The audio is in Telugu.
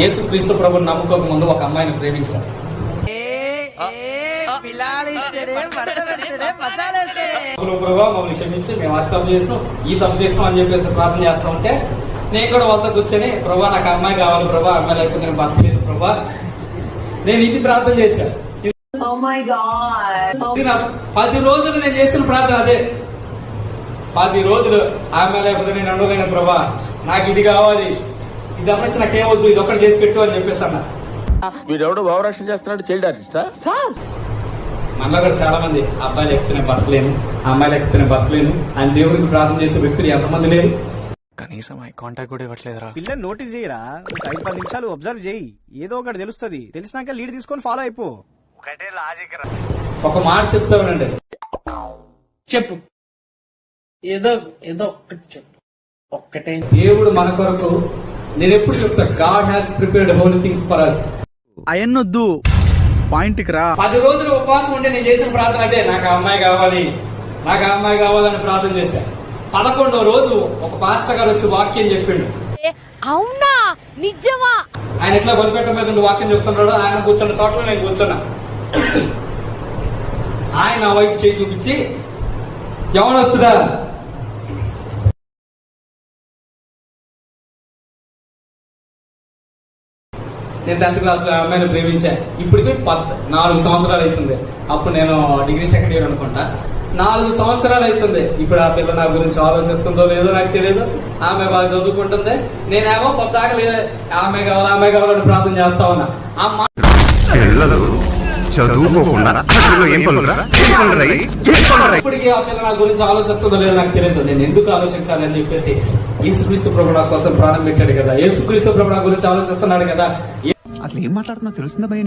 యేసుక్రీస్తు ప్రభుని నమ్ముకోక ముందు ఒక అమ్మాయిని ప్రేమించాను. ప్రభా మమ్మల్ని క్షమించి మేము అది తప్పు చేస్తాం ఈ తప్పు చేస్తాం అని చెప్పేసి ప్రార్థన చేస్తా ఉంటే నేను కూడా వాళ్ళతో కూర్చొని ప్రభా నాకు అమ్మాయి కావాలి ప్రభా, అమ్మాయి లేకపోతే నేను బతకలేదు ప్రభా, నేను ఇది ప్రార్థన చేశాను. 10 రోజులు నేను చేస్తున్న ప్రార్థన అదే. 10 రోజులు ఆమె లేకపోతే నేను ఉండలేను ప్రభా, నాకు ఇది కావాలి, ఇది అమ్మచ్చి నాకేమొద్దు, ఇది ఒక్కటి చేసి పెట్టు అని చెప్పేసి అన్న. వీడెవడో భావరక్షణ చేస్తున్నాడు, చైల్డ్ ఆర్టిస్టా? మనలో కూడా చాలా మంది అబ్బాయిలు ఎక్కితేనే బతకలేను, అమ్మాయిలు ఎక్కితేనే బతకలేను అని దేవుడికి ప్రార్థన చేసే వ్యక్తులు ఎంతమంది లేరు? కనీసం ఐ కాంటాక్ట్ కూడా ఇవ్వట్లేదురా. పిల్లలు నోటీస్ చేయరా, 5-10 నిమిషాలు అబ్జర్వ్ చేయి, ఏదో ఒకటి తెలుస్తుంది. తెలిసినాక లీడ్ తీసుకొని ఫాలో అయిపో. ఒకటే లాజిక్ రా. ఒక మాట చెప్తానండి, చెప్పు, ఏదో ఏదో ఒక్కటి చెప్పు. ఒక్కటే దేవుడు మన కొరకు, నేను ఎప్పుడు చెప్తా, God has prepared whole things for us. అయన్నొద్దు, పాయింట్కి రా. 10 రోజులు ఉపవాసం ఉంటే నేను చేసిన ప్రార్థన అదే, నాకు ఆ అమ్మాయి కావాలి, నాకు ఆ అమ్మాయి కావాలని ప్రార్థన చేశా. 11వ రోజు ఒక పాస్టర్ గారు వచ్చి వాక్యం చెప్పిండు. అవునా, నిజమా? ఆయన ఎట్లా బలిపెట్ట మీద వాక్యం చెప్తున్నాడు, ఆయన కూర్చున్న చోట్ల నేను కూర్చున్నా. ఆయన ఆ వైపు చేయి చూపించి ఎవరు వస్తుందా, నేను 10th క్లాస్ లో అమ్మాయిని ప్రేమించా. ఇప్పటికి 4 సంవత్సరాలు అవుతుంది. అప్పుడు నేను డిగ్రీ సెకండ్ ఇయర్ అనుకుంటా. 4 సంవత్సరాలు అవుతుంది. ఇప్పుడు ఆ పిల్ల నా గురించి ఆలోచిస్తుందో లేదో నాకు తెలియదు. ఆమె బాగా చదువుకుంటుంది, నేనేమో కొత్తగా ఆమె కావాలని ప్రార్థన చేస్తా ఉన్నా. ఇప్పటికీ ఆ పిల్ల నా గురించి ఆలోచిస్తుందో లేదో నాకు తెలియదు. నేను ఎందుకు ఆలోచించాలి అని చెప్పేసి, యేసుక్రీస్తు ప్రభు నా కోసం ప్రాణం పెట్టాడు కదా, యేసుక్రీస్తు ప్రభు నా గురించి ఆలోచిస్తున్నాడు కదా. అసలు ఏం మాట్లాడుతున్నా తెలుస్తుందా భయ?